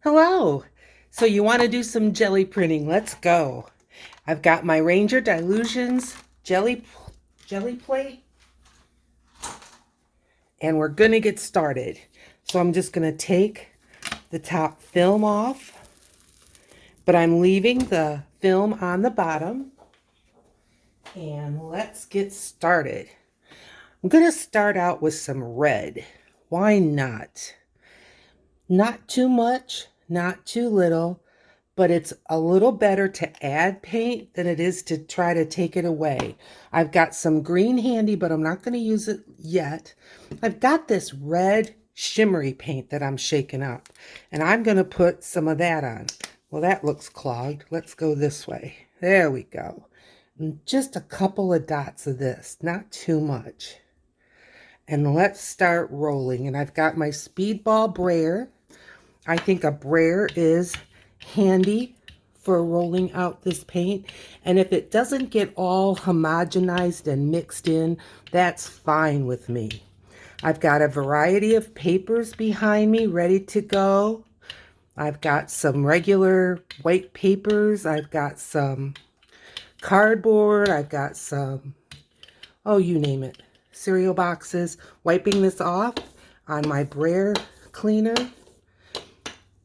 Hello. So you want to do some jelly printing? Let's go. I've got my Ranger Dilutions jelly plate, and we're going to get started. So I'm just going to take the top film off, but I'm leaving the film on the bottom. And let's get started. I'm going to start out with some red. Why not? Not too much, not too little, but it's a little better to add paint than it is to try to take it away. I've got some green handy, but I'm not going to use it yet. I've got this red shimmery paint that I'm shaking up, and I'm going to put some of that on. Well, that looks clogged. Let's go this way. There we go. And just a couple of dots of this, not too much. And let's start rolling. And I've got my speedball brayer. I think a brayer is handy for rolling out this paint. And if it doesn't get all homogenized and mixed in, that's fine with me. I've got a variety of papers behind me ready to go. I've got some regular white papers. I've got some cardboard. I've got some, oh, you name it, cereal boxes. Wiping this off on my brayer cleaner.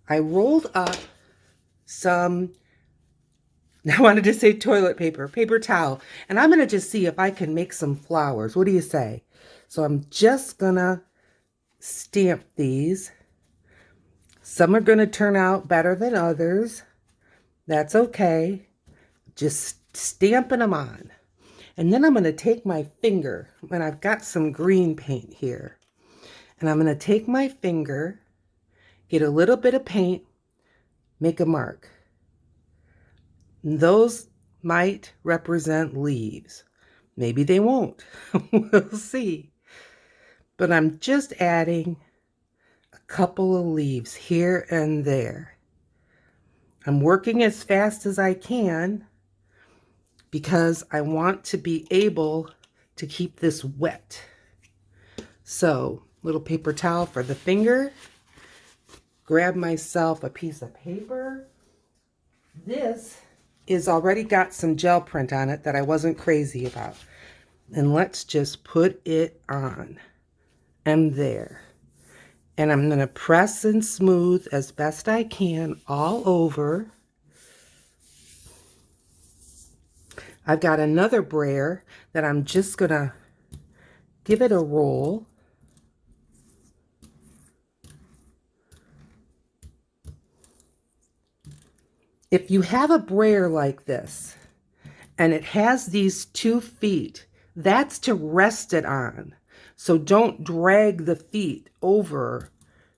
I rolled up some, I wanted to say toilet paper, paper towel, and I'm going to just see if I can make some flowers. What do you say? So I'm just going to stamp these. Some are going to turn out better than others. That's okay. Just stamping them on. And then I'm going to take my finger, and I've got some green paint here. And I'm going to take my finger, get a little bit of paint, make a mark. And those might represent leaves. Maybe they won't. We'll see. But I'm just adding a couple of leaves here and there. I'm working as fast as I can because I want to be able to keep this wet. So, little paper towel for the finger. Grab myself a piece of paper. This is already got some gel print on it that I wasn't crazy about. And let's just put it on. And there. And I'm going to press and smooth as best I can all over. I've got another brayer that I'm just going to give it a roll. If you have a brayer like this, and it has these 2 feet, that's to rest it on. So don't drag the feet over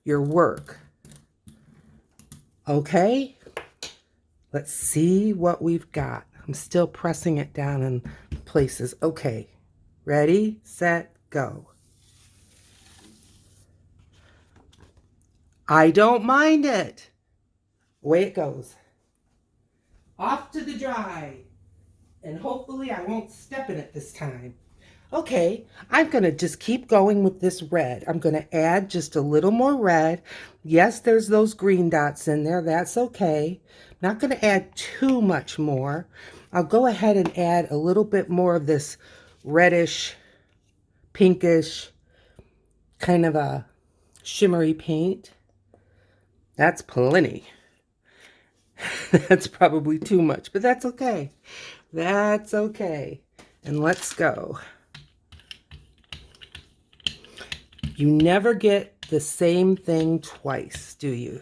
your work. Okay? Let's see what we've got. I'm still pressing it down in places. Okay. Ready, set, go. I don't mind it. Away it goes. Off to the dry. And hopefully I won't step in it this time. Okay, I'm going to just keep going with this red. I'm going to add just a little more red. Yes, there's those green dots in there. That's okay. I'm not going to add too much more. I'll go ahead and add a little bit more of this reddish, pinkish, kind of a shimmery paint. That's plenty. That's probably too much, but that's okay. That's okay. And let's go. You never get the same thing twice, do you?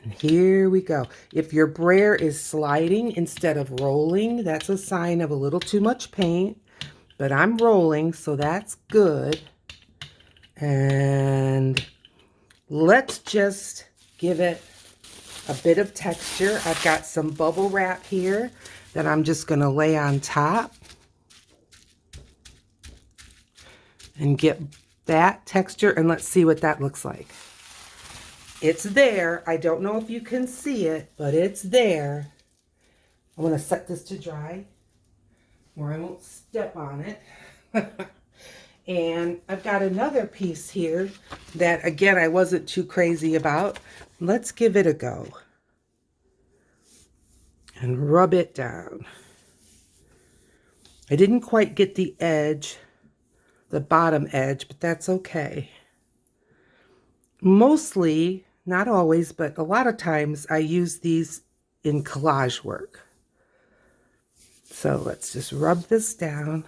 And here we go. If your brayer is sliding instead of rolling, that's a sign of a little too much paint. But I'm rolling, so that's good. And let's just give it a bit of texture. I've got some bubble wrap here that I'm just going to lay on top. And get that texture, and let's see what that looks like. It's there. I don't know if you can see it, but it's there. I'm going to set this to dry where I won't step on it. And I've got another piece here that, again, I wasn't too crazy about. Let's give it a go. And rub it down. I didn't quite get the edge, the bottom edge, but that's okay. Mostly, not always, but a lot of times I use these in collage work. So let's just rub this down.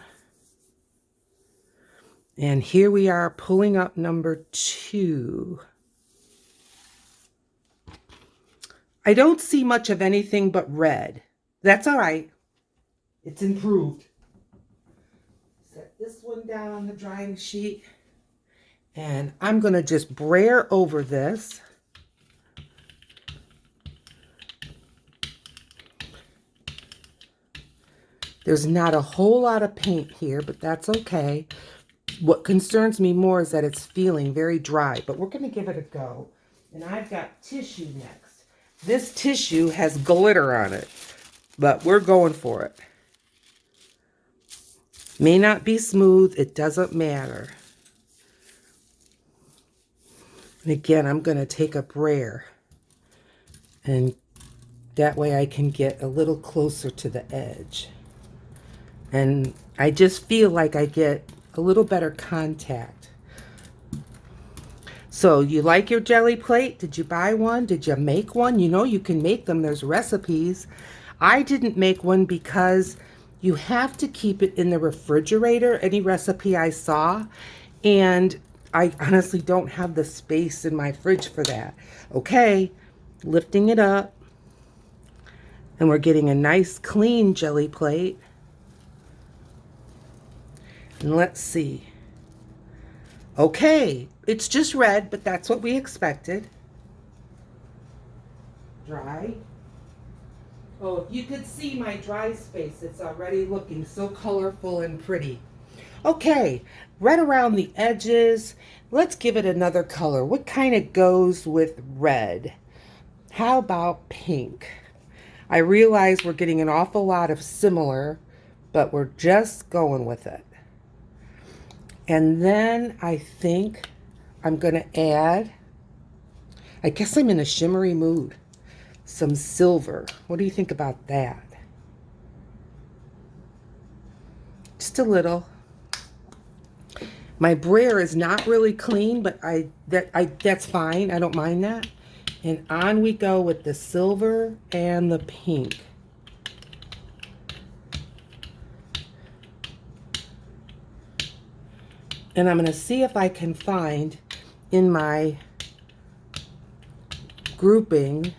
And here we are pulling up number 2. I don't see much of anything but red. That's all right. It's improved. Set this one down on the drying sheet. And I'm going to just brayer over this. There's not a whole lot of paint here, but that's okay. What concerns me more is that it's feeling very dry, but we're going to give it a go. And I've got tissue next. This tissue has glitter on it, but we're going for it. May not be smooth, it doesn't matter. And again, I'm going to take a brayer, and that way I can get a little closer to the edge. And I just feel like I get a little better contact. So you like your jelly plate? Did you buy one? Did you make one? You know you can make them. There's recipes. I didn't make one because you have to keep it in the refrigerator, any recipe I saw. And I honestly don't have the space in my fridge for that. Okay, lifting it up. And we're getting a nice clean jelly plate. And let's see. Okay, it's just red, but that's what we expected. Dry. Oh, if you could see my dry space, it's already looking so colorful and pretty. Okay, red around the edges. Let's give it another color. What kind of goes with red? How about pink? I realize we're getting an awful lot of similar, but we're just going with it. And then I think I'm going to add, I guess I'm in a shimmery mood, some silver. What do you think about that? Just a little. My brayer is not really clean, but that's fine. I don't mind that. And on we go with the silver and the pink. And I'm going to see if I can find in my grouping,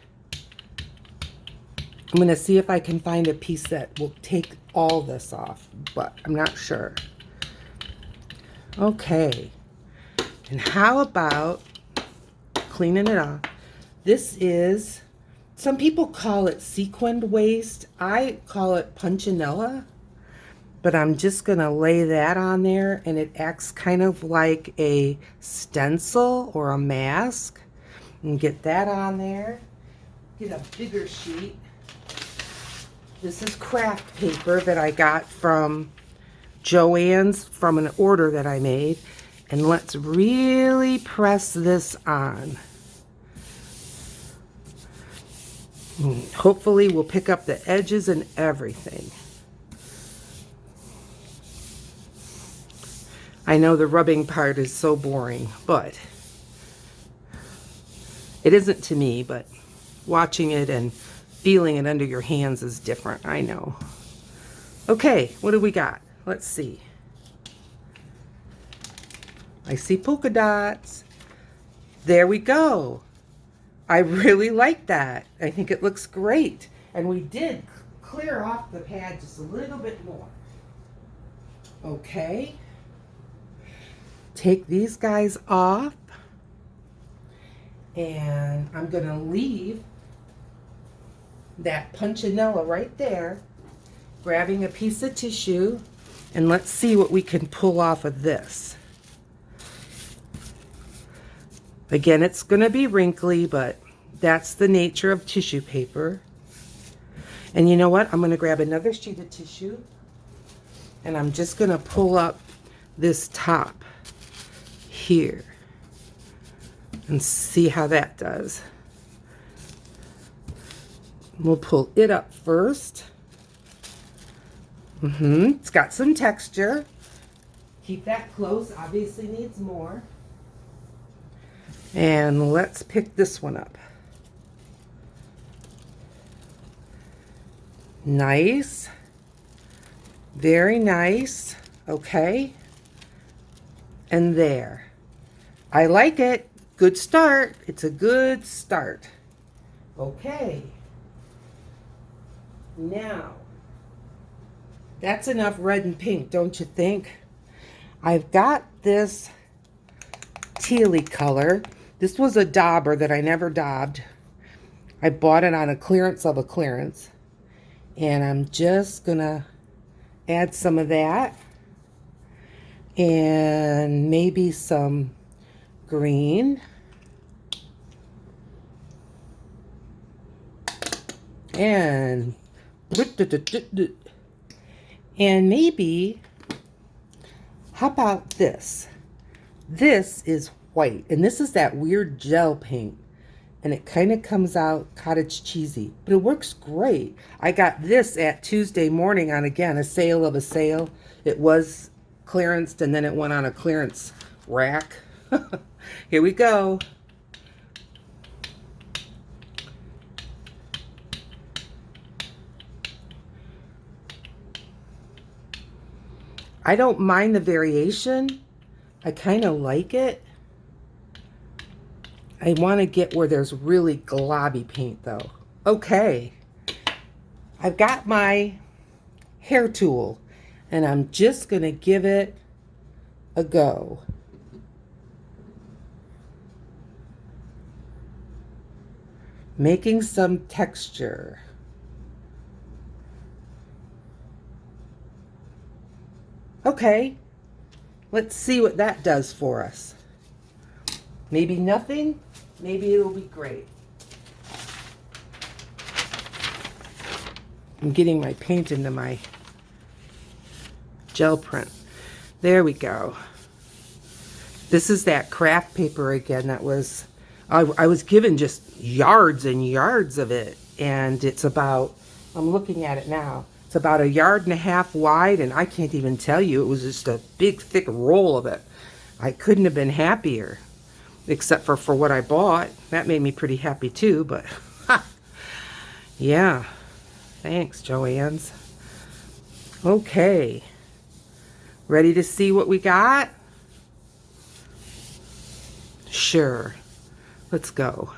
I'm going to see if I can find a piece that will take all this off, but I'm not sure. Okay. And how about cleaning it off? This is, some people call it sequined waste. I call it punchinella. But I'm just going to lay that on there, and it acts kind of like a stencil or a mask. And get that on there. Get a bigger sheet. This is craft paper that I got from Joann's from an order that I made. And let's really press this on. And hopefully we'll pick up the edges and everything. I know the rubbing part is so boring, but it isn't to me, but watching it and feeling it under your hands is different, I know. Okay, what do we got? Let's see. I see polka dots. There we go. I really like that. I think it looks great. And we did clear off the pad just a little bit more. Okay. Take these guys off, and I'm going to leave that punchinella right there, grabbing a piece of tissue, and let's see what we can pull off of this. Again, it's going to be wrinkly, but that's the nature of tissue paper. And you know what? I'm going to grab another sheet of tissue, and I'm just going to pull up this top here and see how that does. We'll pull it up first. It's got some texture. Keep that close, obviously needs more. And let's pick this one up. Nice. Very nice. Okay. And there. I like it. Good start. It's a good start. Okay. Now, that's enough red and pink, don't you think? I've got this tealy color. This was a dauber that I never daubed. I bought it on a clearance of a clearance. And I'm just gonna add some of that. And maybe some green. And maybe, how about this? This is white, and this is that weird gel paint, and it kind of comes out cottage cheesy, but it works great. I got this at Tuesday morning on, again, a sale of a sale. It was clearanced, and then it went on a clearance rack. Here we go. I don't mind the variation. I kind of like it. I want to get where there's really globby paint though. Okay. I've got my hair tool and I'm just going to give it a go. Making some texture. Okay, let's see what that does for us. Maybe nothing, maybe it'll be great. I'm getting my paint into my gel print. There we go. This is that craft paper again that was, I was given just yards and yards of it. And it's about, I'm looking at it now. It's about 1.5 yards wide, and I can't even tell you. It was just a big, thick roll of it. I couldn't have been happier, except for what I bought. That made me pretty happy too, but yeah. Thanks, Joann's. Okay. Ready to see what we got? Sure. Let's go.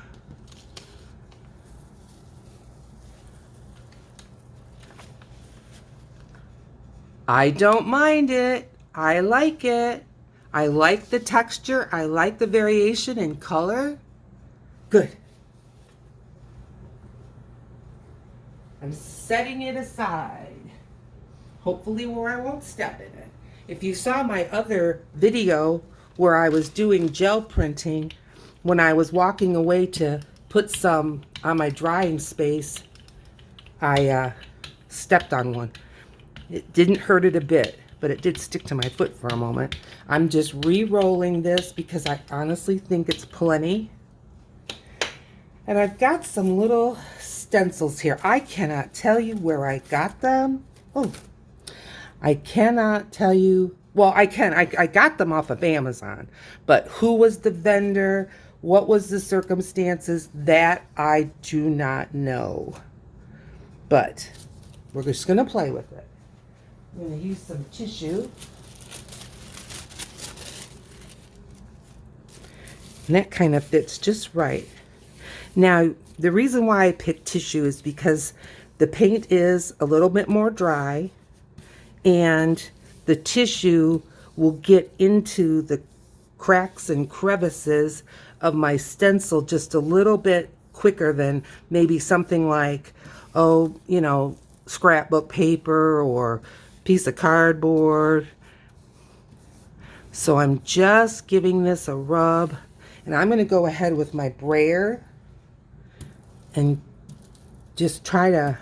I don't mind it. I like it. I like the texture. I like the variation in color. Good. I'm setting it aside. Hopefully where I won't step in it. If you saw my other video where I was doing gel printing, when I was walking away to put some on my drying space, I stepped on one. It didn't hurt it a bit, but it did stick to my foot for a moment. I'm just re-rolling this because I honestly think it's plenty. And I've got some little stencils here. I cannot tell you where I got them. Oh, I cannot tell you. Well, I can. I got them off of Amazon. But who was the vendor? What was the circumstances? That I do not know. But we're just going to play with it. I'm going to use some tissue. And that kind of fits just right. Now, the reason why I picked tissue is because the paint is a little bit more dry, and the tissue will get into the cracks and crevices of my stencil just a little bit quicker than maybe something like, oh, you know, scrapbook paper or piece of cardboard. So I'm just giving this a rub, and I'm going to go ahead with my brayer and just try to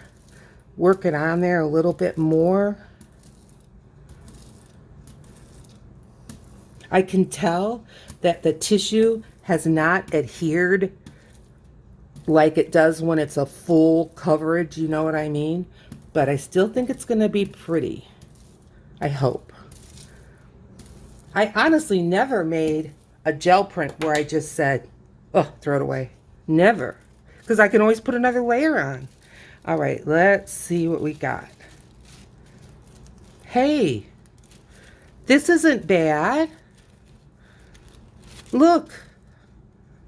work it on there a little bit more. I can tell that the tissue has not adhered like it does when it's a full coverage, you know what I mean? But I still think it's going to be pretty. I hope. I honestly never made a gel print where I just said, oh, throw it away. Never. Because I can always put another layer on. All right, let's see what we got. Hey, this isn't bad. Look,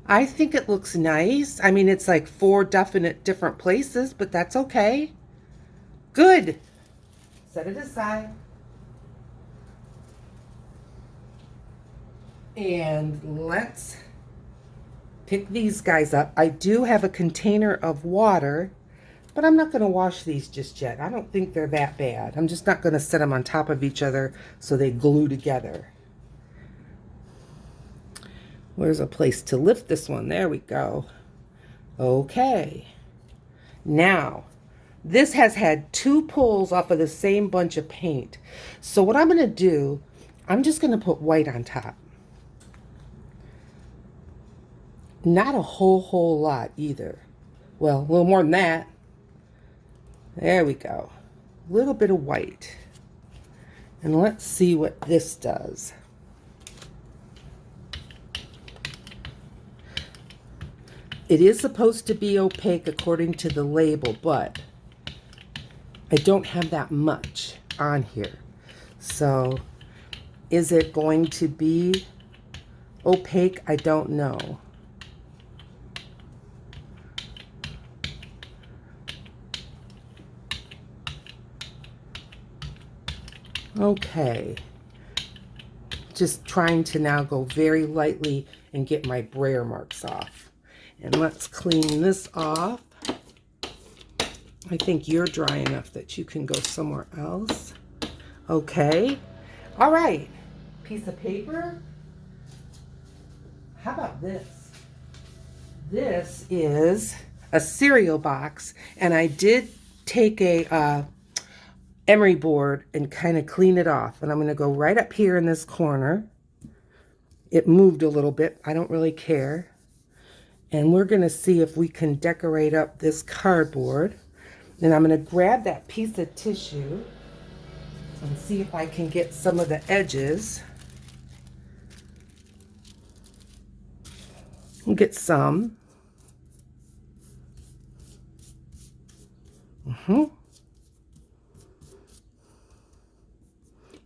I think it looks nice. I mean, it's like 4 definite different places, but that's okay. Good. Set it aside. And let's pick these guys up. I do have a container of water, but I'm not going to wash these just yet. I don't think they're that bad. I'm just not going to set them on top of each other so they glue together. Where's a place to lift this one? There we go. Okay. Now, this has had 2 pulls off of the same bunch of paint. So what I'm going to do, I'm just going to put white on top. Not a whole lot either. Well, a little more than that. There we go. A little bit of white. And let's see what this does. It is supposed to be opaque according to the label, but I don't have that much on here. So is it going to be opaque? I don't know. Okay, just trying to now go very lightly and get my brayer marks off. And let's clean this off. I think you're dry enough that you can go somewhere else. Okay, all right, piece of paper. How about this? This is a cereal box, and I did take a emery board and kind of clean it off. And I'm going to go right up here in this corner. It moved a little bit. I don't really care. And we're going to see if we can decorate up this cardboard. And I'm going to grab that piece of tissue and see if I can get some of the edges. We'll get some.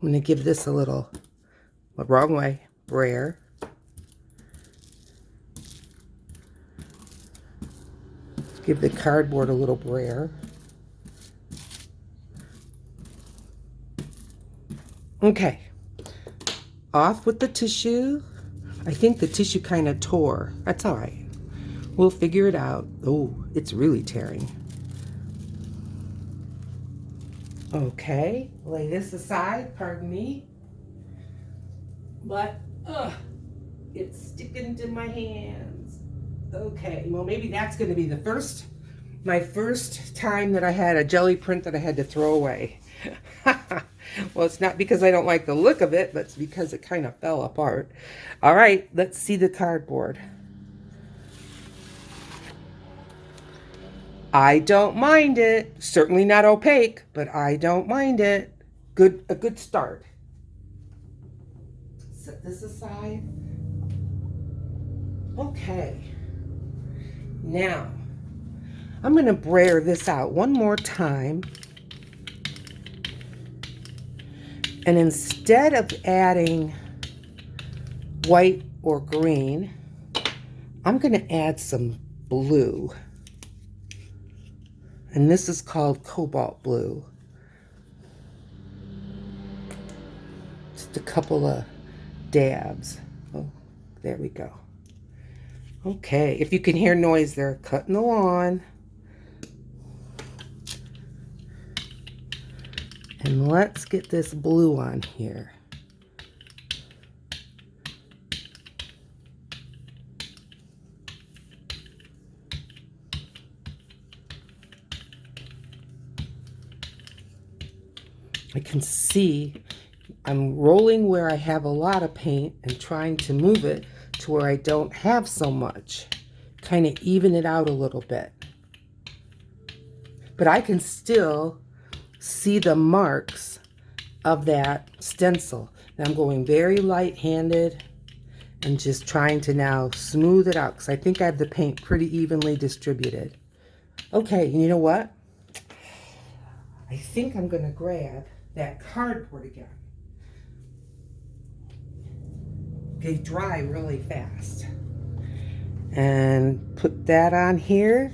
I'm going to give this a little, wrong way, brayer. Give the cardboard a little brayer. Okay, off with the tissue. I think the tissue kind of tore. That's all right. We'll figure it out. Oh, it's really tearing. Okay, lay this aside, pardon me. But, it's sticking to my hands. Okay, well maybe that's going to be my first time that I had a jelly print that I had to throw away. Well, it's not because I don't like the look of it, but it's because it kind of fell apart. All right, let's see the cardboard. I don't mind it. Certainly not opaque, but I don't mind it. A good start. Set this aside. Okay. Now, I'm going to brayer this out one more time. And instead of adding white or green, I'm going to add some blue. And this is called cobalt blue. Just a couple of dabs. Oh, there we go. Okay, if you can hear noise, they're cutting the lawn. And let's get this blue on here. I can see I'm rolling where I have a lot of paint and trying to move it to where I don't have so much. Kind of even it out a little bit. But I can still see the marks of that stencil. Now I'm going very light-handed and just trying to now smooth it out because I think I have the paint pretty evenly distributed. Okay, you know what? I think I'm going to grab that cardboard again. They dry really fast. And put that on here.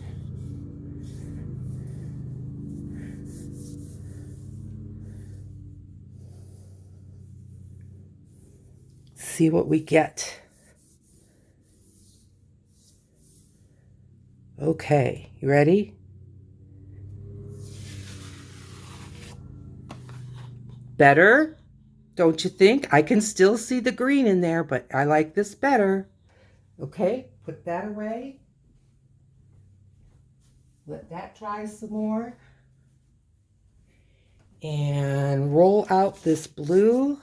See what we get. Okay, you ready? Better, don't you think? I can still see the green in there, but I like this better. Okay, put that away. Let that dry some more. And roll out this blue.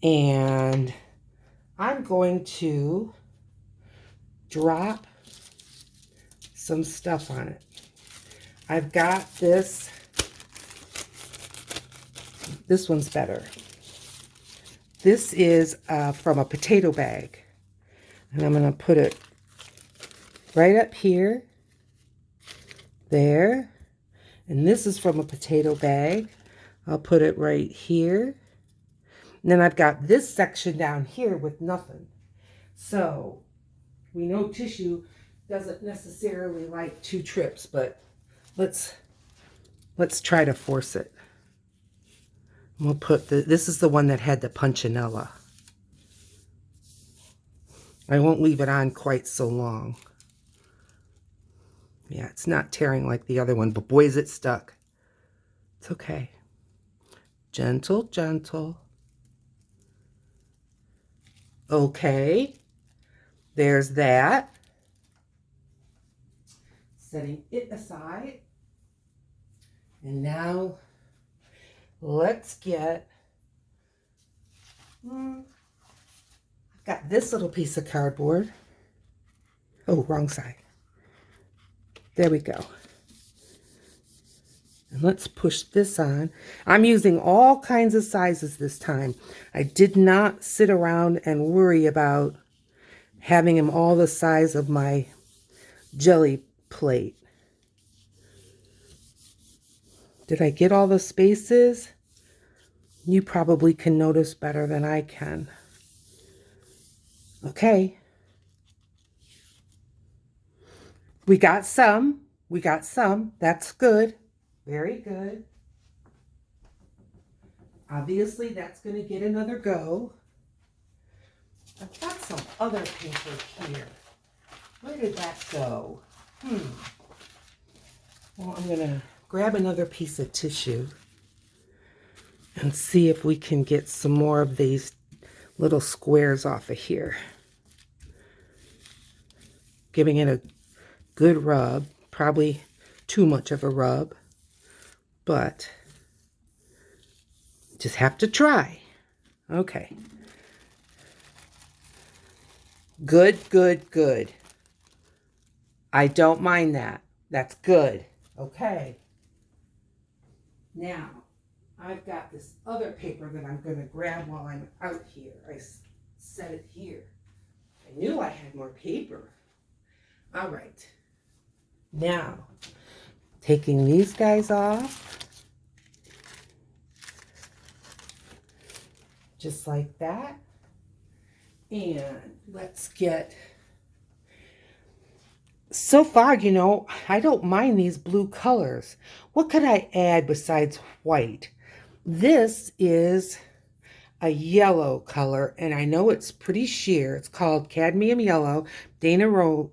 And I'm going to drop some stuff on it. I've got this. This one's better. This is from a potato bag. And I'm going to put it right up here. There. And this is from a potato bag. I'll put it right here. And then I've got this section down here with nothing. So we know tissue doesn't necessarily like 2 trips, but let's try to force it. We'll put this is the one that had the punchinella. I won't leave it on quite so long. Yeah, it's not tearing like the other one, but boy, is it stuck. It's okay. Gentle, gentle. Okay, there's that. Setting it aside. And now let's get, I've got this little piece of cardboard. Oh, wrong side. There we go. And let's push this on. I'm using all kinds of sizes this time. I did not sit around and worry about having them all the size of my jelly plate. Did I get all the spaces? You probably can notice better than I can. Okay. We got some. We got some. That's good. Very good. Obviously, that's going to get another go. I've got some other paper here. Where did that go? Well, I'm going to grab another piece of tissue and see if we can get some more of these little squares off of here. Giving it a good rub. Probably too much of a rub. But just have to try. Okay. Good, good, good. I don't mind that. That's good. Okay. Now, I've got this other paper that I'm going to grab while I'm out here. I set it here. I knew I had more paper. All right. Now, taking these guys off. Just like that. And let's get, so far, you know, I don't mind these blue colors. What could I add besides white? This is a yellow color, and I know it's pretty sheer. It's called Cadmium Yellow, Daler-Rowney.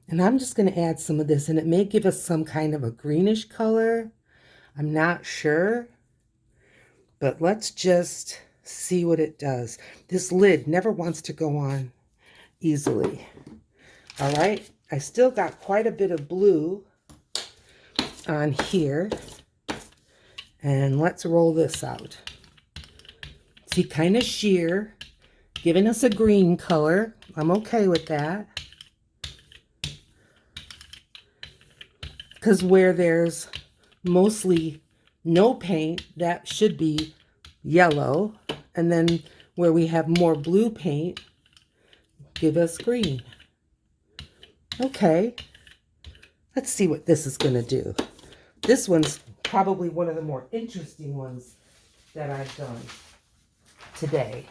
And I'm just going to add some of this, and it may give us some kind of a greenish color. I'm not sure. But let's just see what it does. This lid never wants to go on. easily. All right, I still got quite a bit of blue on here. And let's roll this out. See, kind of sheer, giving us a green color. I'm okay with that. Because where there's mostly no paint, that should be yellow. And then where we have more blue paint, give us green. Okay, let's see what this is going to do. This one's probably one of the more interesting ones that I've done today.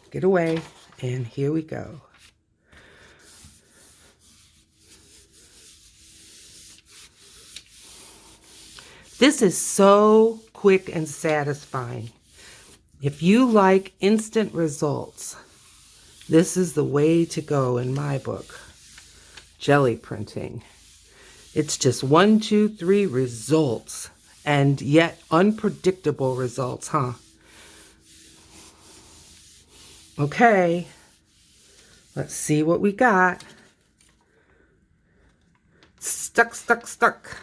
Get away, and here we go. This is so quick and satisfying. If you like instant results, this is the way to go in my book, Gell Printing. It's just 1, 2, 3 results, and yet unpredictable results, huh? Okay, let's see what we got. Stuck, stuck, stuck.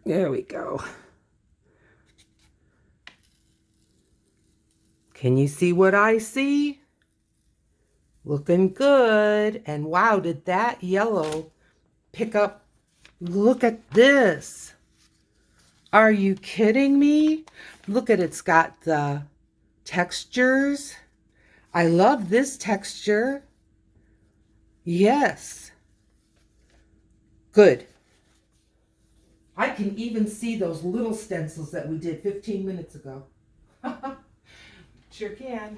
There we go. Can you see what I see? Looking good. And wow, did that yellow pick up? Look at this. Are you kidding me? Look at it's got the textures. I love this texture. Yes. Good. I can even see those little stencils that we did 15 minutes ago. Sure can.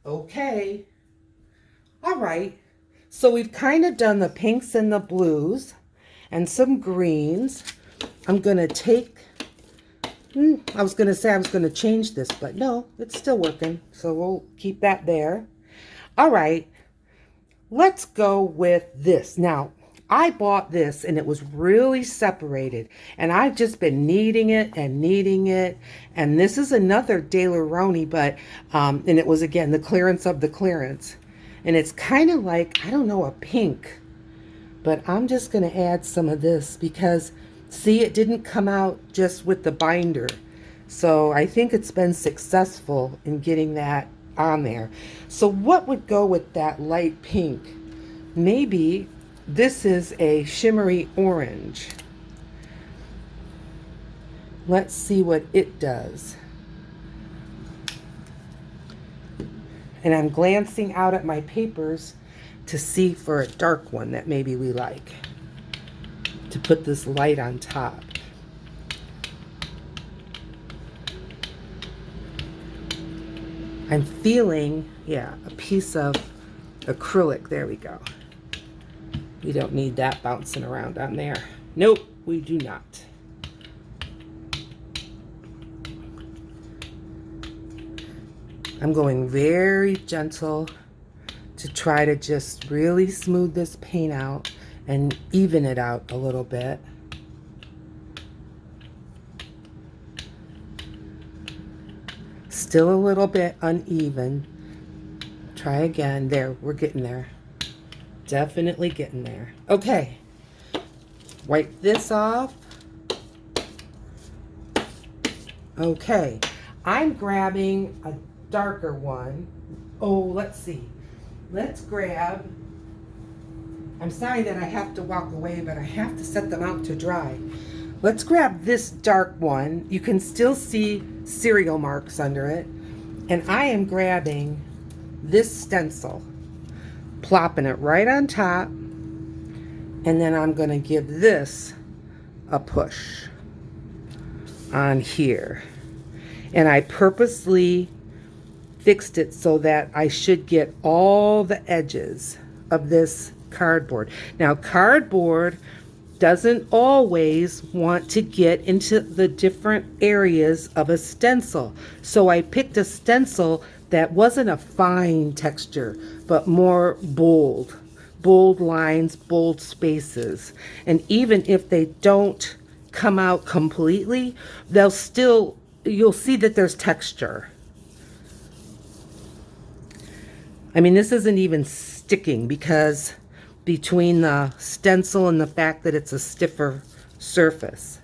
Okay. All right. So we've kind of done the pinks and the blues and some greens. I'm going to take, I was going to say I was going to change this, but no, it's still working. So we'll keep that there. All right. Let's go with this. Now, I bought this and it was really separated, and I've just been kneading it. And this is another Daler-Rowney, but, and it was again, the clearance of the clearance. And it's kind of like, I don't know, a pink, but I'm just going to add some of this because see, it didn't come out just with the binder. So I think it's been successful in getting that on there. So what would go with that light pink? Maybe this is a shimmery orange. Let's see what it does. And I'm glancing out at my papers to see for a dark one that maybe we like, to put this light on top. I'm feeling, yeah, a piece of acrylic. There we go. We don't need that bouncing around on there. Nope, we do not. I'm going very gentle to try to just really smooth this paint out and even it out a little bit. Still a little bit uneven. Try again. There, we're getting there. Definitely getting there. Okay. Wipe this off. Okay. I'm grabbing a darker one. Oh, let's see. Let's grab, I'm sorry that I have to walk away, but I have to set them out to dry. Let's grab this dark one. You can still see cereal marks under it. And I am grabbing this stencil, plopping it right on top, and then I'm going to give this a push on here. And I purposely fixed it so that I should get all the edges of this cardboard. Now, cardboard doesn't always want to get into the different areas of a stencil. So I picked a stencil that wasn't a fine texture, but more bold lines, bold spaces. And even if they don't come out completely, they'll still, you'll see that there's texture. I mean, this isn't even sticking because between the stencil and the fact that it's a stiffer surface.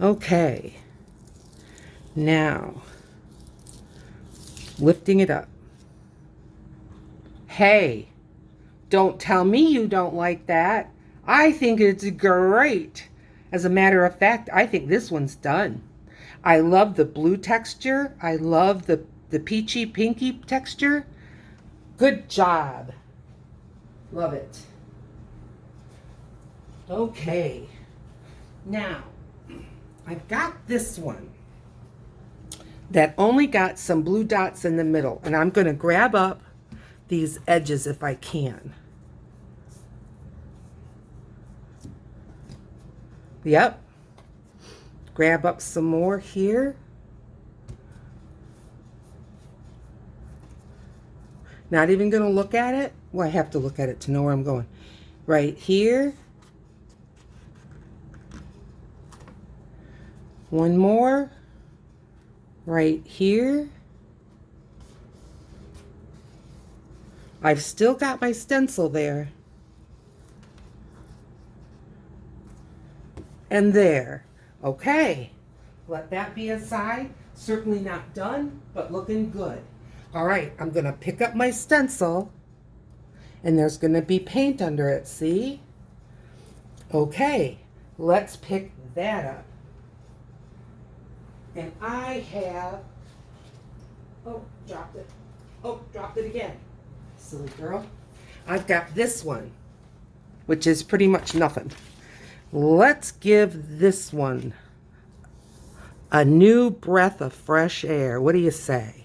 Okay. Now, lifting it up. Hey, don't tell me you don't like that. I think it's great. As a matter of fact, I think this one's done. I love the blue texture. I love the peachy pinky texture. Good job. Love it. Okay. Now, I've got this one that only got some blue dots in the middle, and I'm going to grab up these edges if I can. Yep. Grab up some more here. Not even going to look at it. Well, I have to look at it to know where I'm going. Right here. One more. Right here. I've still got my stencil there. And there. Okay. Let that be aside. Certainly not done, but looking good. All right, I'm going to pick up my stencil, and there's going to be paint under it, see? Okay, let's pick that up. And I have, oh, dropped it. Oh, dropped it again. Silly girl. I've got this one, which is pretty much nothing. Let's give this one a new breath of fresh air. What do you say?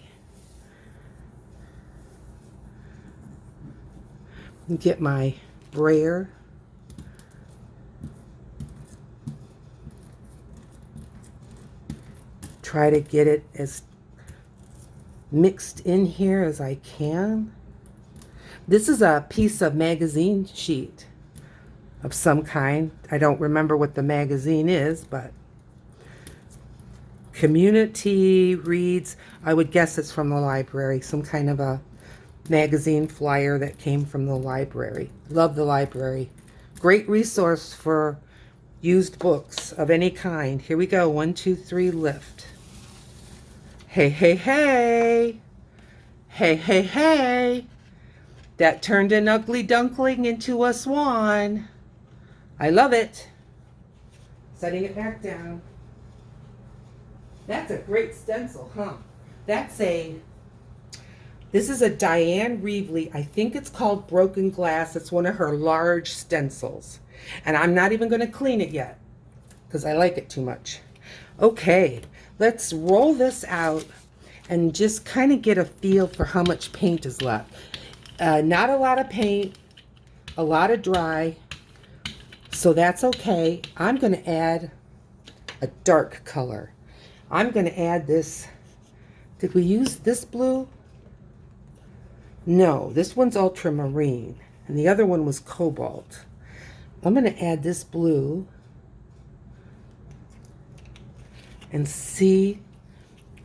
Get my brayer. Try to get it as mixed in here as I can. This is a piece of magazine sheet of some kind. I don't remember what the magazine is, but Community Reads. I would guess it's from the library, some kind of a magazine flyer that came from the library. Love the library. Great resource for used books of any kind. Here we go. 1, 2, 3, lift. Hey, hey, hey. Hey, hey, hey. That turned an ugly duckling into a swan. I love it. Setting it back down. That's a great stencil, huh? This is a Diane Reevely. I think it's called Broken Glass. It's one of her large stencils. And I'm not even going to clean it yet because I like it too much. Okay, let's roll this out and just kind of get a feel for how much paint is left. Not a lot of paint, a lot of dry, so that's okay. I'm going to add a dark color. I'm going to add this. Did we use this blue? No, this one's ultramarine, and the other one was cobalt. I'm going to add this blue and see.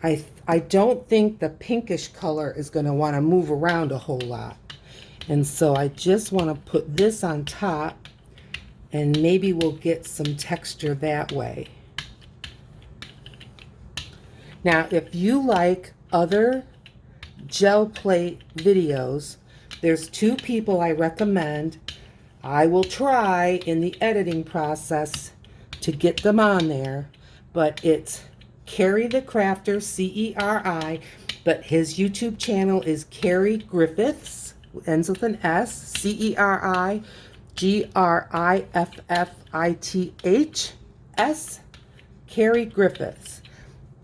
I don't think the pinkish color is going to want to move around a whole lot. And so I just want to put this on top, and maybe we'll get some texture that way. Now, if you like other gel plate videos, there's 2 people I recommend. I will try in the editing process to get them on there, but it's Ceri the Crafter, C-E-R-I, but his YouTube channel is Ceri Griffiths, ends with an S, C-E-R-I-G-R-I-F-F-I-T-H-S, Ceri Griffiths.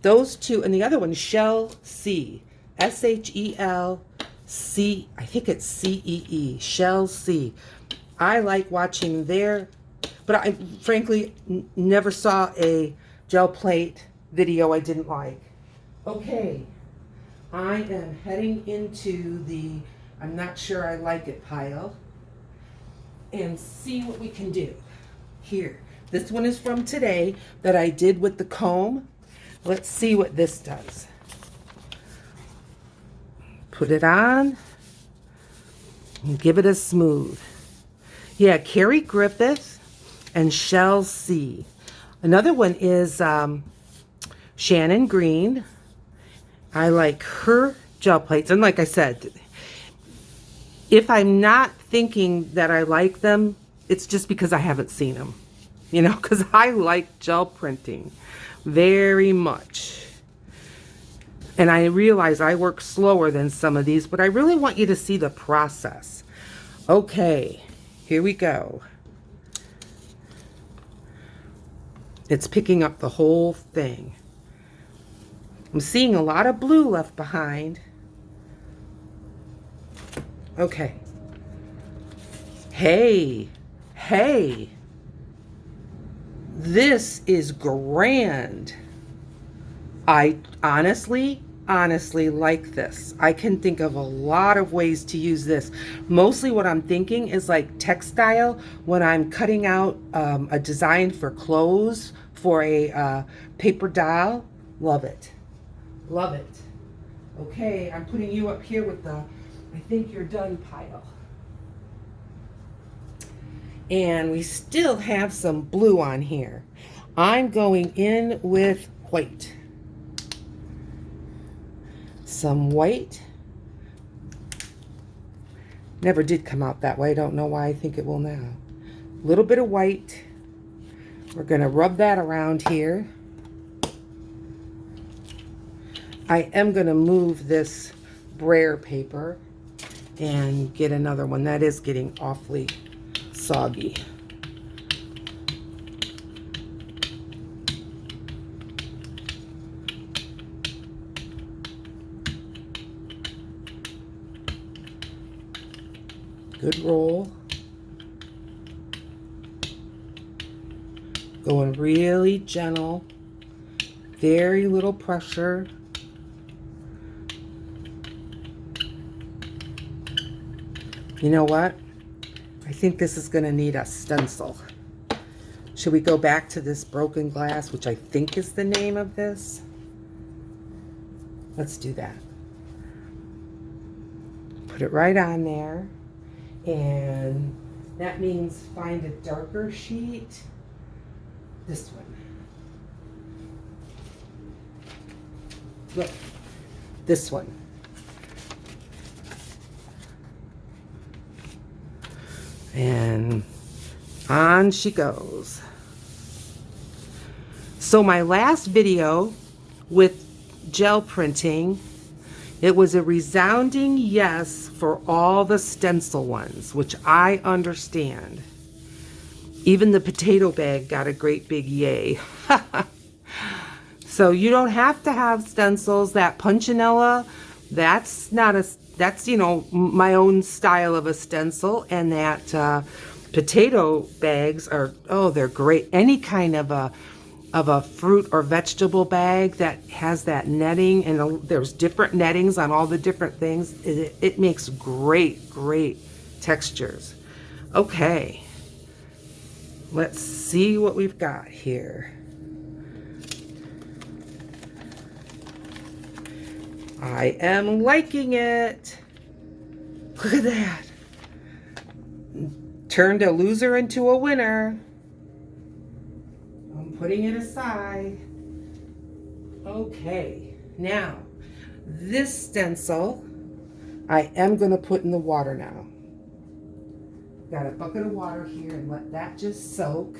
Those 2, and the other one, Shel C, S-H-E-L-C, I think it's C-E-E, Shel C. I like watching their, but I frankly never saw a gel plate video I didn't like. Okay, I am heading into the I'm not sure I like it pile and see what we can do. Here, this one is from today that I did with the comb. Let's see what this does. Put it on. And give it a smooth. Yeah, Carrie Griffith and Shell C. Another one is Shannon Green. I like her gel plates. And like I said, if I'm not thinking that I like them, it's just because I haven't seen them. You know, because I like gel printing very much. And I realize I work slower than some of these, but I really want you to see the process. Okay, here we go. It's picking up the whole thing. I'm seeing a lot of blue left behind. Okay. Hey, hey. This is grand. I honestly like this. I can think of a lot of ways to use this. Mostly what I'm thinking is like textile when I'm cutting out a design for clothes for a paper doll. Love it. Love it. Okay, I'm putting you up here with the I think you're done pile. And we still have some blue on here. I'm going in with white. Some white. Never did come out that way. I don't know why I think it will now. A little bit of white. We're going to rub that around here. I am going to move this brayer paper and get another one. That is getting awfully soggy. Good roll. Going really gentle. Very little pressure. You know what? I think this is going to need a stencil. Should we go back to this broken glass, which I think is the name of this? Let's do that. Put it right on there. And that means find a darker sheet. This one. Look, this one. And on she goes. So my last video with gel printing, it was a resounding yes for all the stencil ones, which I understand. Even the potato bag got a great big yay. So you don't have to have stencils. That punchinella, that's not a, that's, you know, my own style of a stencil. And that potato bags are, oh, they're great. Any kind of a fruit or vegetable bag that has that netting, and there's different nettings on all the different things. It makes great textures. Okay, let's see what we've got here. I am liking it. Look at that. Turned a loser into a winner. I'm putting it aside. Okay, now this stencil I am going to put in the water now. Got a bucket of water here and let that just soak.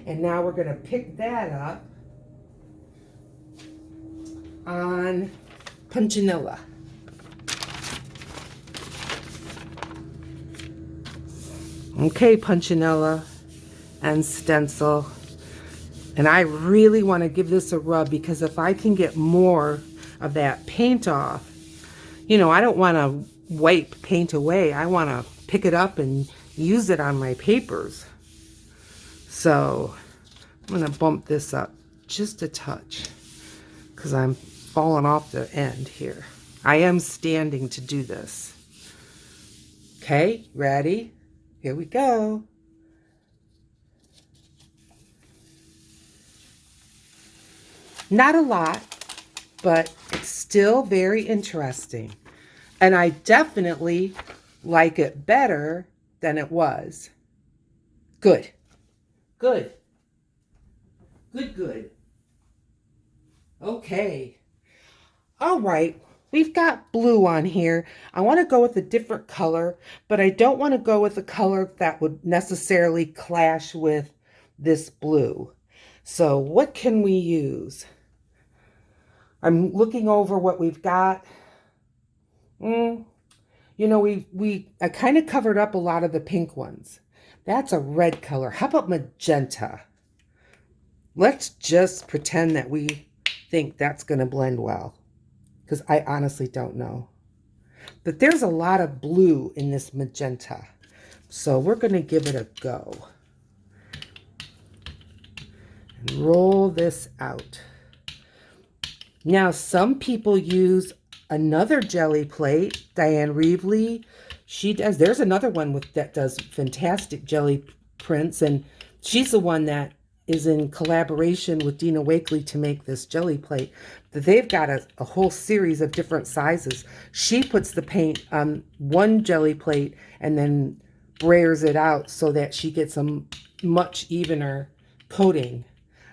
And now we're going to pick that up on punchinella. Okay, punchinella and stencil. And I really want to give this a rub, because if I can get more of that paint off, you know, I don't want to wipe paint away. I want to pick it up and use it on my papers. So I'm going to bump this up just a touch because I'm falling off the end here. I am standing to do this. Okay, ready? Here we go. Not a lot, but it's still very interesting. And I definitely like it better than it was. Good. Good. Good, good. Okay. All right. We've got blue on here. I want to go with a different color, but I don't want to go with a color that would necessarily clash with this blue. So what can we use? I'm looking over what we've got. You know, I kind of covered up a lot of the pink ones. That's a red color. How about magenta? Let's just pretend that we think that's going to blend well, because I honestly don't know. But there's a lot of blue in this magenta, so we're going to give it a go. And roll this out. Now, some people use another jelly plate, Diane Reevely. She does. There's another one that does fantastic jelly prints, and she's the one that is in collaboration with Dina Wakely to make this jelly plate. They've got a whole series of different sizes. She puts the paint on one jelly plate and then brayers it out so that she gets a much evener coating.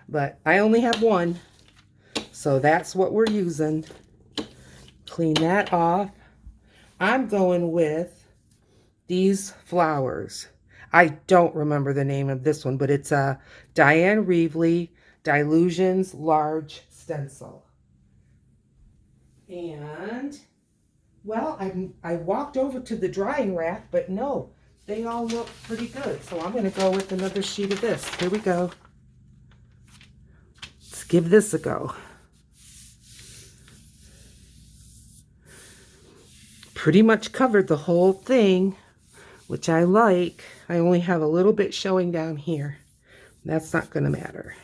But I only have one, so that's what we're using. Clean that off. I'm going with these flowers. I don't remember the name of this one, but it's a Diane Reevely Dilutions Large Stencil. And, well, I walked over to the drying rack, but no, they all look pretty good. So I'm going to go with another sheet of this. Here we go. Let's give this a go. Pretty much covered the whole thing, which I like. I only have a little bit showing down here. That's not going to matter.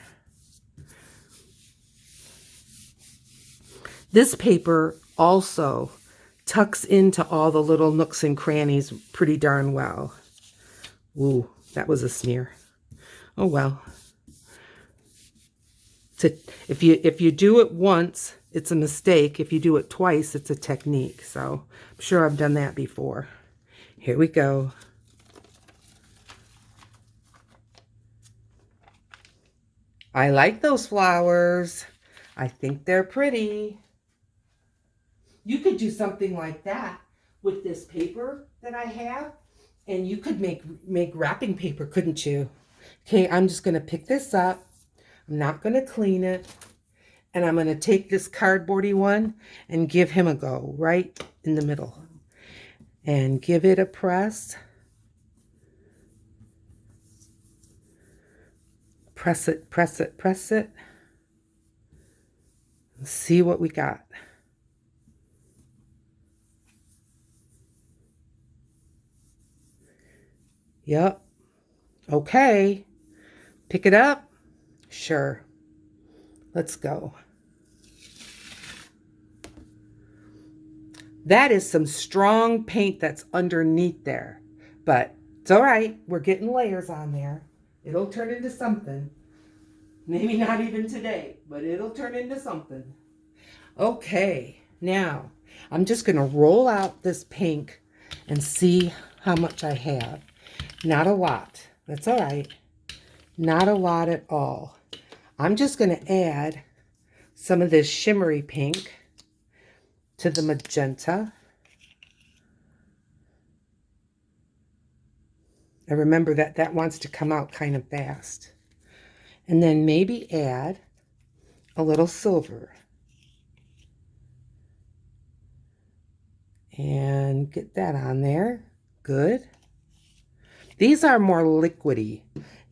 This paper also tucks into all the little nooks and crannies pretty darn well. Ooh, that was a smear. Oh well. If you do it once, it's a mistake. If you do it twice, it's a technique. So I'm sure I've done that before. Here we go. I like those flowers. I think they're pretty. You could do something like that with this paper that I have, and you could make wrapping paper, couldn't you? Okay, I'm just going to pick this up. I'm not going to clean it. And I'm going to take this cardboardy one and give him a go right in the middle. And give it a press. Press it, press it, press it. Let's see what we got. Yep. Okay. Pick it up. Sure. Let's go. That is some strong paint that's underneath there. But it's all right. We're getting layers on there. It'll turn into something. Maybe not even today, but it'll turn into something. Okay. Now, I'm just going to roll out this pink and see how much I have. Not a lot. That's all right. Not a lot at all. I'm just going to add some of this shimmery pink to the magenta. And remember that wants to come out kind of fast. And then maybe add a little silver. And get that on there. Good. These are more liquidy,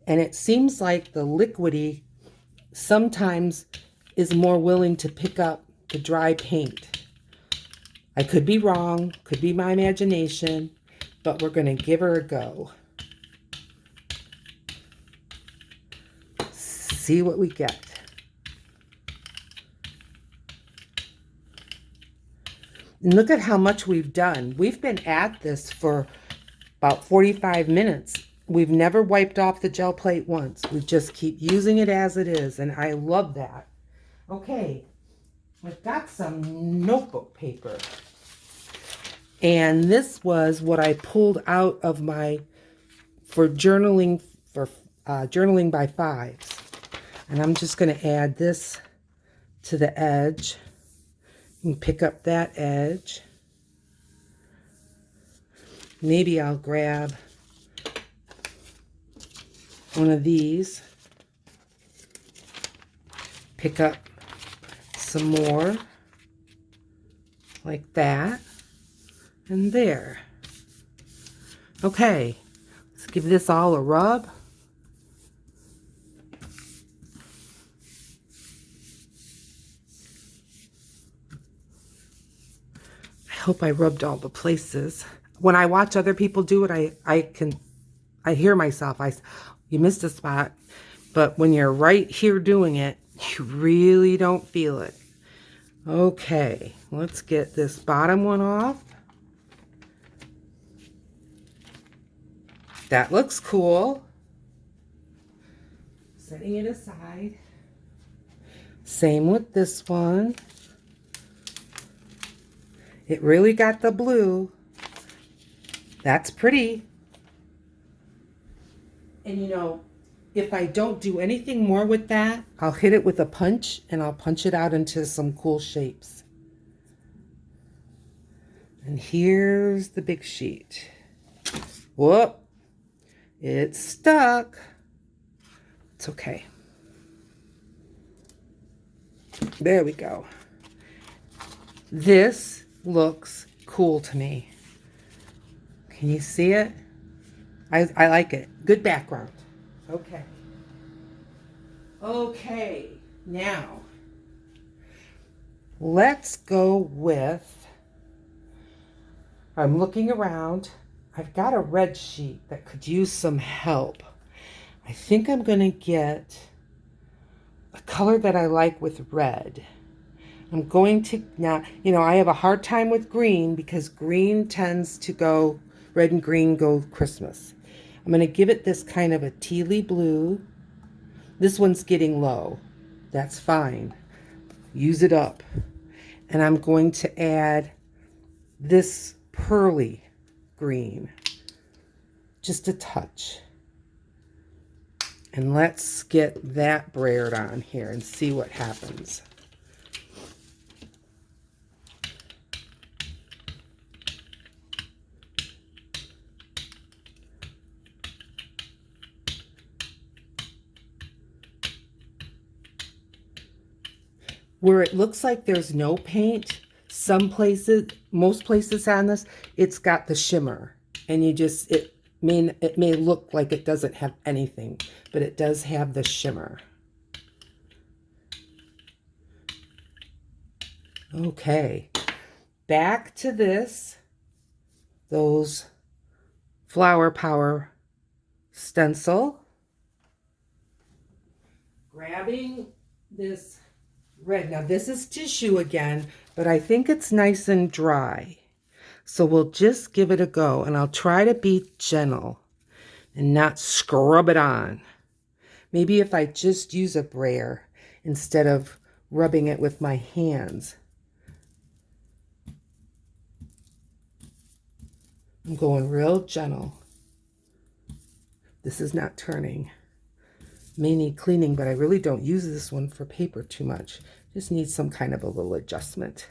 and it seems like the liquidy sometimes is more willing to pick up the dry paint. I could be wrong, could be my imagination, but we're going to give her a go. See what we get. And look at how much we've done. We've been at this for about 45 minutes. We've never wiped off the gel plate once. We just keep using it as it is, and I love that. Okay, I've got some notebook paper. And this was what I pulled out of my, for journaling by fives. And I'm just going to add this to the edge and pick up that edge. Maybe I'll grab one of these, pick up some more like that, and there. Okay, let's give this all a rub. I hope I rubbed all the places. When I watch other people do it, I hear myself. You missed a spot, but when you're right here doing it, you really don't feel it. Okay, let's get this bottom one off. That looks cool. Setting it aside. Same with this one. It really got the blue. That's pretty. And you know, if I don't do anything more with that, I'll hit it with a punch and I'll punch it out into some cool shapes. And here's the big sheet. Whoop. It's stuck. It's okay. There we go. This looks cool to me. Can you see it? I like it. Good background. Okay. Okay, now let's go with, I'm looking around. I've got a red sheet that could use some help. I think I'm going to get a color that I like with red. I'm going to, now, you know, I have a hard time with green because green tends to go, red and green go Christmas. I'm going to give it this kind of a tealy blue. This one's getting low. That's fine. Use it up. And I'm going to add this pearly green. Just a touch. And let's get that brayered on here and see what happens. Where it looks like there's no paint, some places, most places on this, it's got the shimmer. And you just, it may look like it doesn't have anything, but it does have the shimmer. Okay, back to this, those Flower Power stencil. Grabbing this red. Now this is tissue again, but I think it's nice and dry. So we'll just give it a go, and I'll try to be gentle and not scrub it on. Maybe if I just use a brayer instead of rubbing it with my hands. I'm going real gentle. This is not turning. May need cleaning, but I really don't use this one for paper too much. Just need some kind of a little adjustment.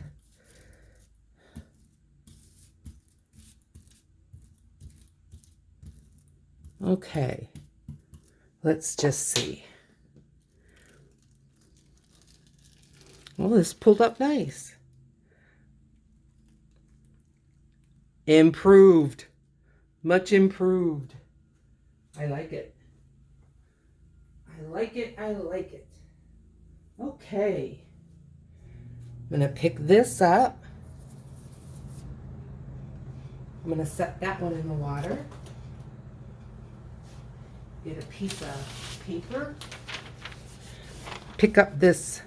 Okay, let's just see. Well, this pulled up nice. Improved. Much improved. I like it. I like it. I like it. Okay. I'm going to pick this up. I'm going to set that one in the water. Get a piece of paper. Pick up this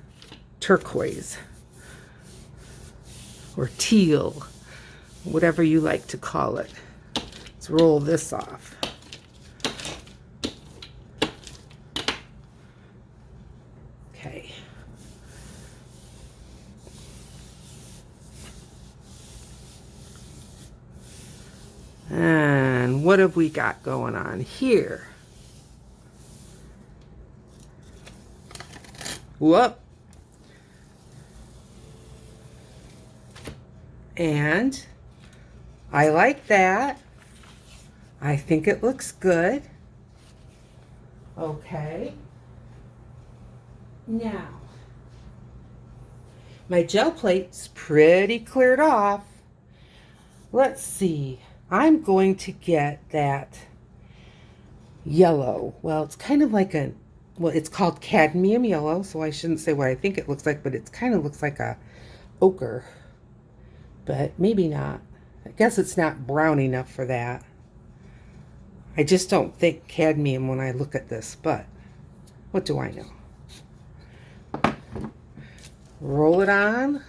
turquoise or teal, whatever you like to call it. Let's roll this off. Okay. And what have we got going on here? Whoop. And I like that. I think it looks good. Okay. Now, my gel plate's pretty cleared off. Let's see. I'm going to get that yellow. Well, it's kind of like it's called cadmium yellow, so I shouldn't say what I think it looks like, but it kind of looks like a ochre. But maybe not. I guess it's not brown enough for that. I just don't think cadmium when I look at this, but what do I know? Roll it on.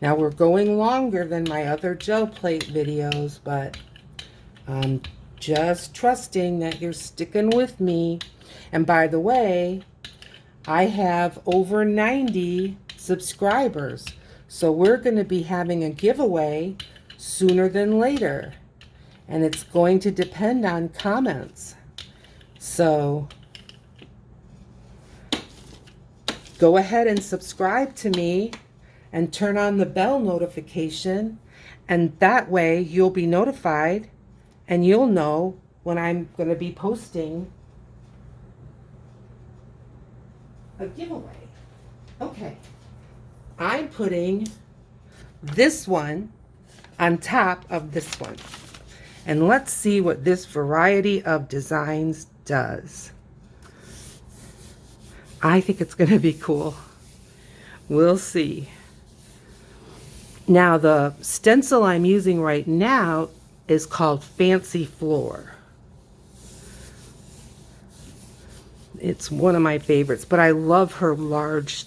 Now we're going longer than my other gel plate videos, but I'm just trusting that you're sticking with me. And by the way, I have over 90 subscribers, so we're going to be having a giveaway sooner than later, and it's going to depend on comments. So go ahead and subscribe to me and turn on the bell notification, and that way you'll be notified and you'll know when I'm going to be posting a giveaway. Okay, I'm putting this one on top of this one, and let's see what this variety of designs does. I think it's going to be cool. We'll see. Now, the stencil I'm using right now is called Fancy Floor. It's one of my favorites, but I love her large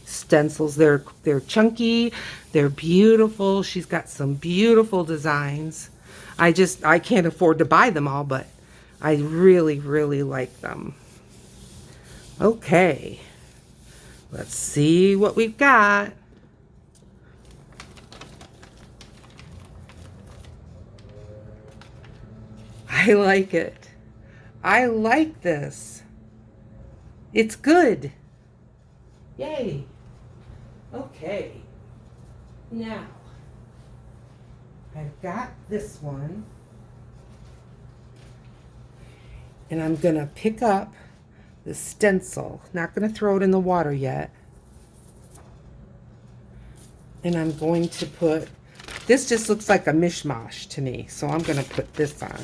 stencils. They're chunky, they're beautiful. She's got some beautiful designs. I can't afford to buy them all, but I really, really like them. Okay, let's see what we've got. I like it. I like this. It's good. Yay. Okay. Now, I've got this one. And I'm going to pick up the stencil. Not going to throw it in the water yet. And I'm going to put, this just looks like a mishmash to me, so I'm going to put this on.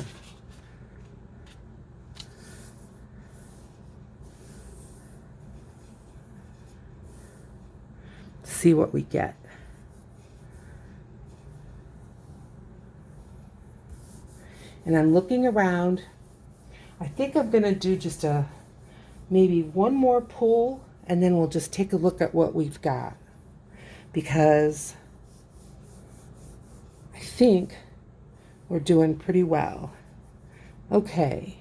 See what we get. And I'm looking around. I think I'm going to do just maybe one more pull, and then we'll just take a look at what we've got, because I think we're doing pretty well. Okay.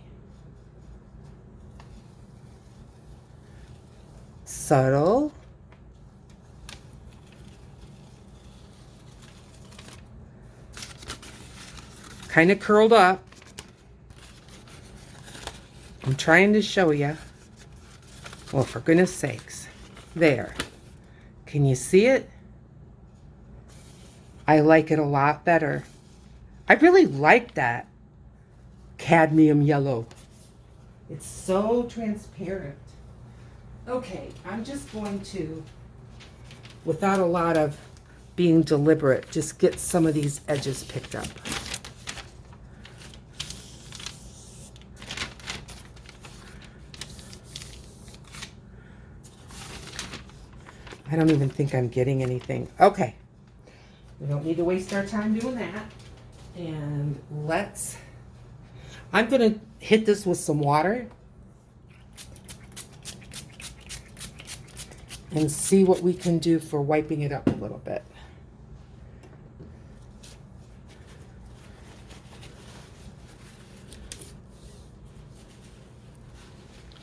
Subtle. Kind of curled up. I'm trying to show you. Well, for goodness sakes. There. Can you see it? I like it a lot better. I really like that cadmium yellow. It's so transparent. Okay, I'm just going to, without a lot of being deliberate, just get some of these edges picked up. I don't even think I'm getting anything. Okay. We don't need to waste our time doing that. And I'm going to hit this with some water and see what we can do for wiping it up a little bit.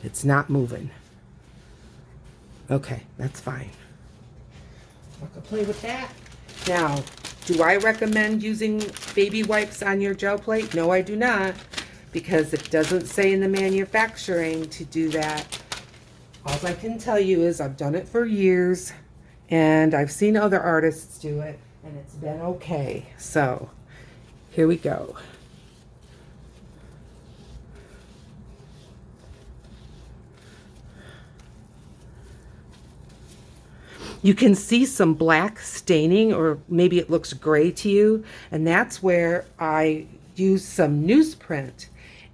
It's not moving. Okay, that's fine. I can play with that. Now, do I recommend using baby wipes on your gel plate? No, I do not, because it doesn't say in the manufacturing to do that. All I can tell you is I've done it for years, and I've seen other artists do it, and it's been okay. So, here we go. You can see some black staining, or maybe it looks gray to you, and that's where I used some newsprint,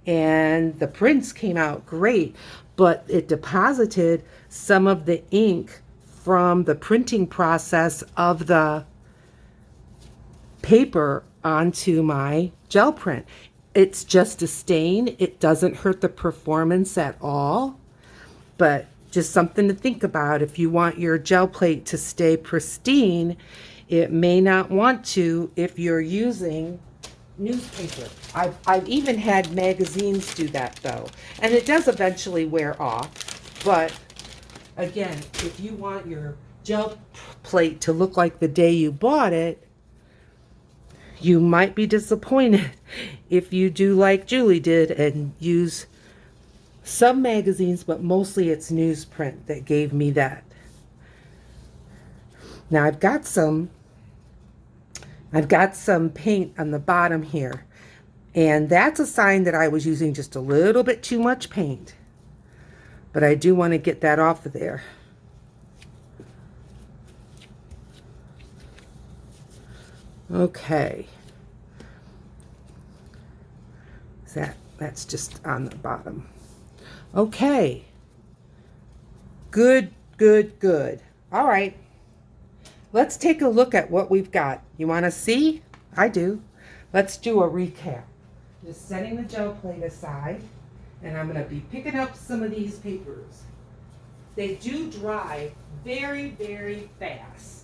and the prints came out great, but it deposited some of the ink from the printing process of the paper onto my gel print. It's just a stain. It doesn't hurt the performance at all, but just something to think about. If you want your gel plate to stay pristine, it may not want to if you're using newspaper. I've even had magazines do that though, and it does eventually wear off. But again, if you want your gel plate to look like the day you bought it, you might be disappointed if you do like Julie did and use some magazines, but mostly it's newsprint that gave me that. Now I've got some paint on the bottom here, and that's a sign that I was using just a little bit too much paint, but I do want to get that off of there. Okay, that's just on the bottom. Okay, good. All right, let's take a look at what we've got. You want to see? I do. Let's do a recap. Just setting the gel plate aside, and I'm going to be picking up some of these papers. They do dry very, very fast.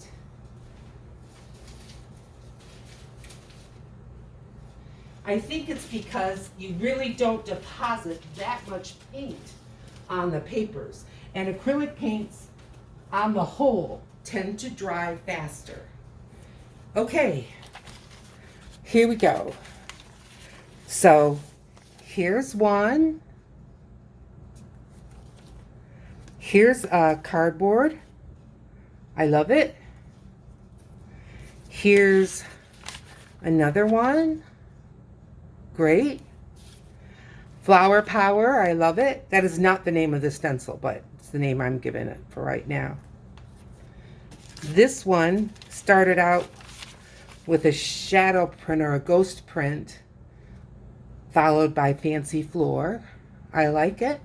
I think it's because you really don't deposit that much paint on the papers. And acrylic paints, on the whole, tend to dry faster. Okay, here we go. So, here's one. Here's a cardboard. I love it. Here's another one. Great. Flower Power, I love it. That is not the name of the stencil, but it's the name I'm giving it for right now. This one started out with a shadow print or a ghost print, followed by Fancy Floor. I like it.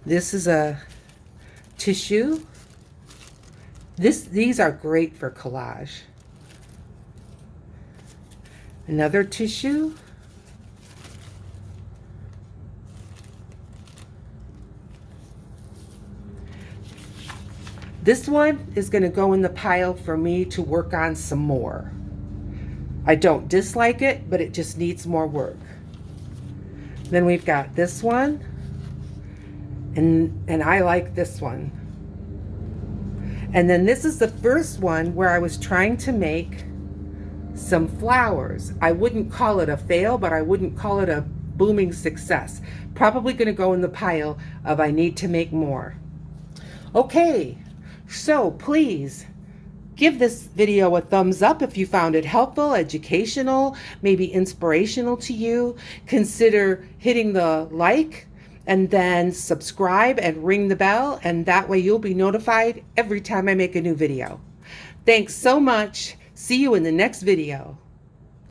This is a tissue. These are great for collage. Another tissue. This one is going to go in the pile for me to work on some more. I don't dislike it, but it just needs more work. Then we've got this one, and I like this one. And then this is the first one where I was trying to make some flowers. I wouldn't call it a fail, but I wouldn't call it a booming success. Probably going to go in the pile of I need to make more. Okay. So please give this video a thumbs up if you found it helpful, educational, maybe inspirational to you. Consider hitting the like and then subscribe and ring the bell, and that way you'll be notified every time I make a new video. Thanks so much. See you in the next video.